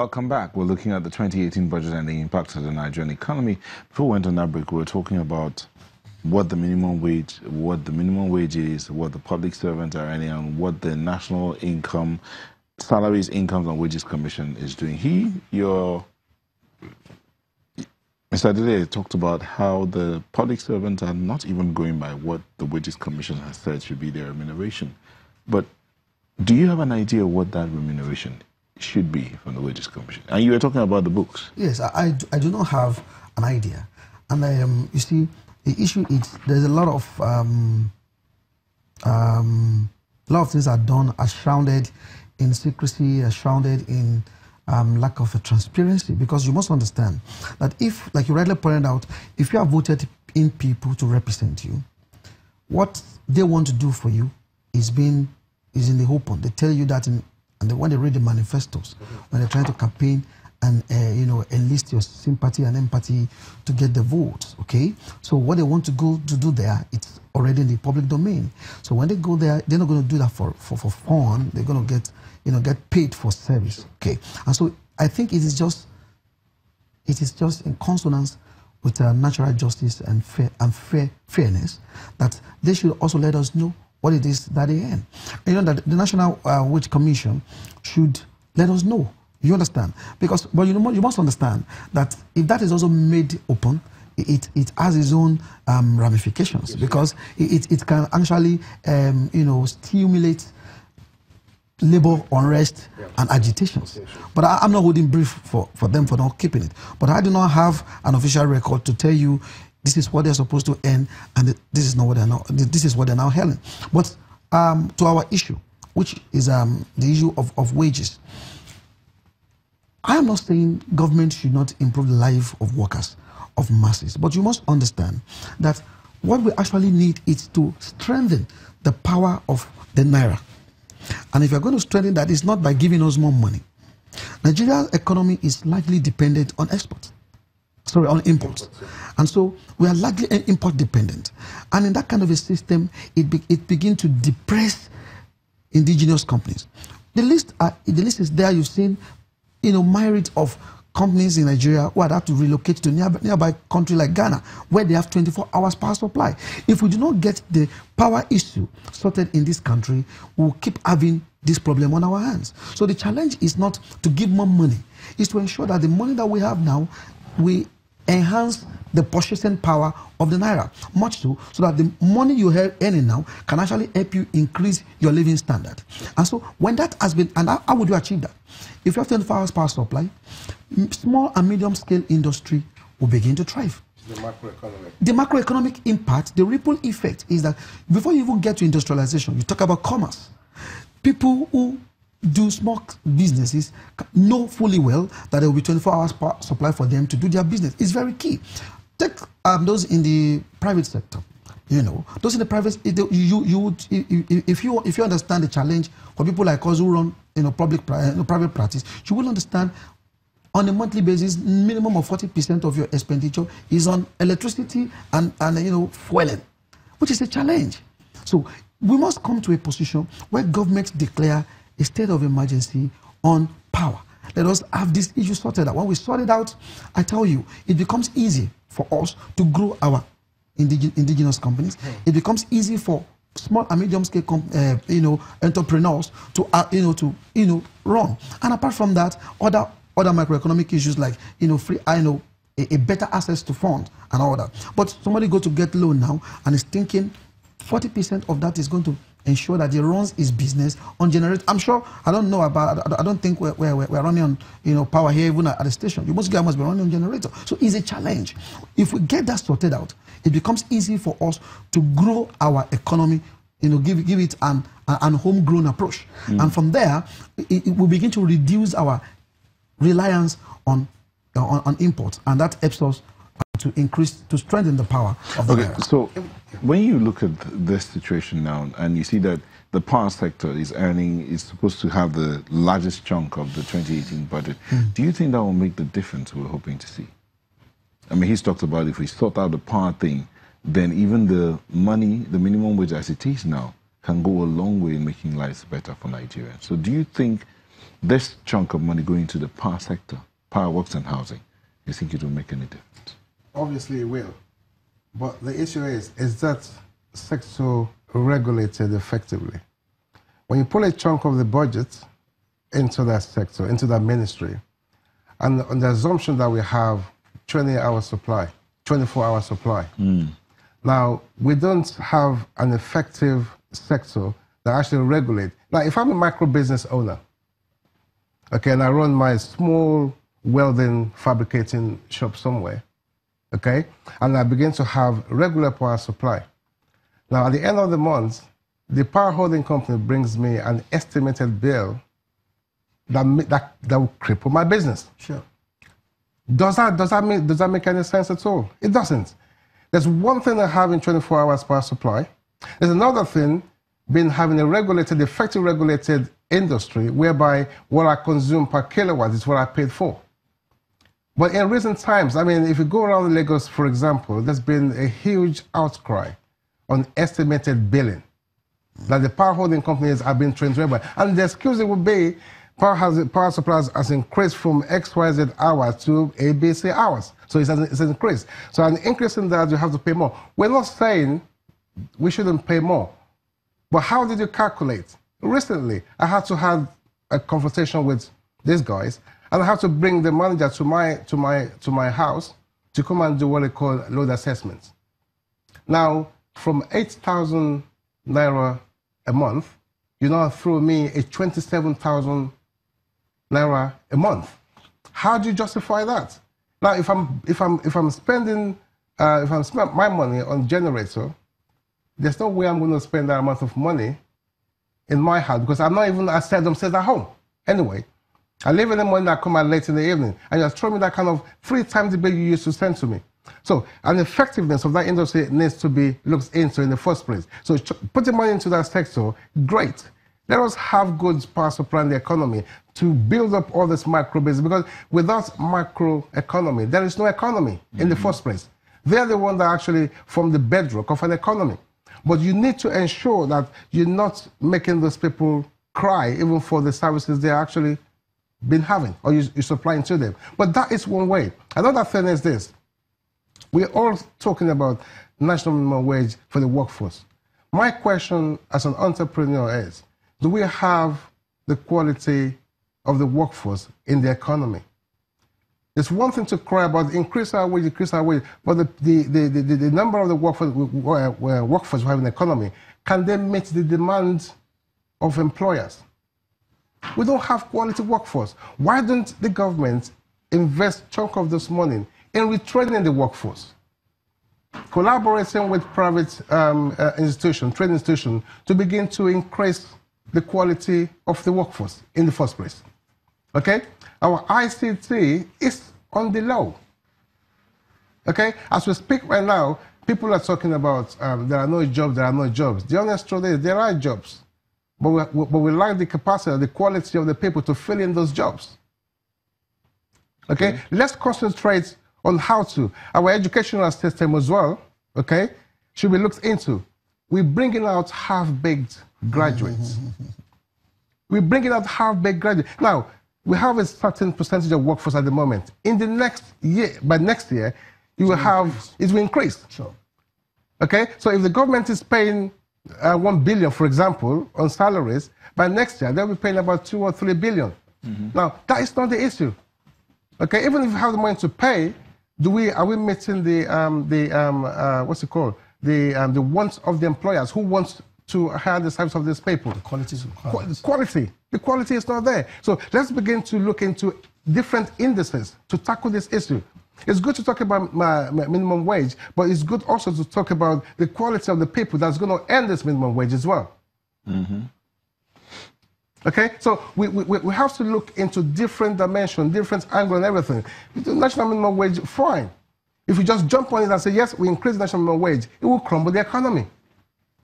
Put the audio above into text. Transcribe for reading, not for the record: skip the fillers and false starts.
Welcome back. We're looking at the 2018 budget and the impact of the Nigerian economy. Before we went on that break, we were talking about what the minimum wage is, what the public servants are earning, and what the National Income, Salaries, Incomes and Wages Commission is doing. Mr. Adele talked about how the public servants are not even going by what the Wages Commission has said should be their remuneration. But do you have an idea what that remuneration should be from the Wages Commission? And you were talking about the books. Yes, I do not have an idea. And you see, the issue is there's a lot of things are done, are shrouded in secrecy, are shrouded in lack of transparency. Because you must understand that if, like you rightly pointed out, if you have voted in people to represent you, what they want to do for you is in the open. They tell you that when they read the manifestos, when they're trying to campaign and enlist your sympathy and empathy to get the votes, okay? So what they want to go to do there, it's already in the public domain. So when they go there, they're not going to do that for fun. They're going to get paid for service, okay? And so I think it is just in consonance with natural justice and fairness that they should also let us know what it is that they earn. You know that the National Wage Commission should let us know. You understand? Because, but you must understand that if that is also made open, it has its own ramifications, because it can actually stimulate labor unrest and agitations. But I'm not holding brief for them for not keeping it. But I do not have an official record to tell you this is what they're supposed to earn, and this is not what they're now. This is what they're now earning. But to our issue, which is the issue of wages, I am not saying government should not improve the life of workers, of masses. But you must understand that what we actually need is to strengthen the power of the naira. And if you're going to strengthen that, it's not by giving us more money. Nigeria's economy is largely dependent on exports. Sorry, on imports. And so we are largely import dependent. And in that kind of a system, it begins to depress indigenous companies. The list is there. You've seen, myriad of companies in Nigeria who had to relocate to nearby country like Ghana, where they have 24 hours power supply. If we do not get the power issue sorted in this country, we'll keep having this problem on our hands. So the challenge is not to give more money, it's to ensure that the money that we have now, we enhance the purchasing power of the naira, much so that the money you are earning now can actually help you increase your living standard. And so when that has been, and how would you achieve that? If you have 24 hours power supply, small and medium scale industry will begin to thrive. The macroeconomic impact, the ripple effect is that before you even get to industrialization, you talk about commerce. People who do small businesses know fully well that there will be 24 hours power supply for them to do their business. It's very key. Take those in the private sector. Those in the private, if you understand the challenge for people like us who run private practice, you will understand on a monthly basis, minimum of 40% of your expenditure is on electricity and fueling, which is a challenge. So we must come to a position where governments declare a state of emergency on power. Let us have this issue sorted out. When we sort it out, I tell you, it becomes easy for us to grow our indigenous companies. It becomes easy for small and medium scale entrepreneurs to run. And apart from that, other macroeconomic issues like a better access to funds and all that. But somebody go to get loan now and is thinking 40% of that is going to ensure that he runs his business on generator. I'm sure, I don't think we're running on power here even at the station. You must be running on generator. So it's a challenge. If we get that sorted out, it becomes easy for us to grow our economy, give it an homegrown approach. And from there, it will begin to reduce our reliance on imports, and that helps us to strengthen the power of the naira. So when you look at this situation now and you see that the power sector is supposed to have the largest chunk of the 2018 budget, do you think that will make the difference we're hoping to see? I mean, he's talked about if we sort out the power thing, then even the money, the minimum wage as it is now, can go a long way in making lives better for Nigerians. So do you think this chunk of money going to the power sector, power, works and housing, you think it will make any difference? Obviously it will. But the issue is that sector regulated effectively? When you pull a chunk of the budget into that sector, into that ministry, and on the assumption that we have 20-hour supply, 24-hour supply. Now, we don't have an effective sector that actually regulates. Now, if I'm a micro business owner, okay, and I run my small welding, fabricating shop somewhere, okay, and I begin to have regular power supply. Now, at the end of the month, the power holding company brings me an estimated bill that will cripple my business. Sure. Does that make any sense at all? It doesn't. There's one thing I have in 24 hours power supply. There's another thing, having a regulated, effective regulated industry whereby what I consume per kilowatt is what I paid for. But in recent times, I mean, if you go around Lagos, for example, there's been a huge outcry on estimated billing that the power holding companies have been trained by. And the excuse would be power supplies has increased from XYZ hours to ABC hours. So it's an increase. So an increase in that, you have to pay more. We're not saying we shouldn't pay more. But how did you calculate? Recently, I had to have a conversation with these guys, and I had to bring the manager to my house to come and do what they call load assessments. Now, from 8,000 naira a month, you now throw me a 27,000 naira a month. How do you justify that? Now, if I'm spending my money on generator, there's no way I'm going to spend that amount of money in my house because I'm not even downstairs at home. Anyway, I leave in the morning, I come out late in the evening, and you're throwing me that kind of 3 times the bill you used to send to me. So, an effectiveness of that industry needs to be looked into in the first place. So, putting money into that sector, great. Let us have good power supply in the economy to build up all this micro business, because without micro economy, there is no economy in the first place. They're the one that actually form the bedrock of an economy. But you need to ensure that you're not making those people cry even for the services they're actually been having or you're supplying to them. But that is one way. Another thing is this. We're all talking about national minimum wage for the workforce. My question as an entrepreneur is, do we have the quality of the workforce in the economy? It's one thing to cry about increase our wage, but the number of the workforce we have in the economy, can they meet the demand of employers? We don't have quality workforce. Why don't the government invest a chunk of this money in retraining the workforce? Collaborating with private institutions, training institutions, to begin to increase the quality of the workforce in the first place. Okay? Our ICT is on the low. Okay? As we speak right now, people are talking about there are no jobs, there are no jobs. The honest truth is there are jobs. But we lack the capacity, the quality of the people to fill in those jobs. Okay? Let's concentrate on how to. Our educational system as well, okay, should be looked into. We're bringing out half-baked graduates. We're bringing out half-baked graduates. Now, we have a certain percentage of workforce at the moment. In the next year, by next year, you will have, it will increase. Sure. Okay? So if the government is paying 1 billion, for example, on salaries, by next year, they'll be paying about 2 or 3 billion. Now, that is not the issue. Okay? Even if you have the money to pay, are we meeting what's it called? The wants of the employers who wants to hire the service of these people? The quality is required. The quality is not there. So let's begin to look into different indices to tackle this issue. It's good to talk about minimum wage, but it's good also to talk about the quality of the people that's going to earn this minimum wage as well. Okay? So we have to look into different dimensions, different angles and everything. The national minimum wage, fine. If you just jump on it and say, yes, we increase the national minimum wage, it will crumble the economy.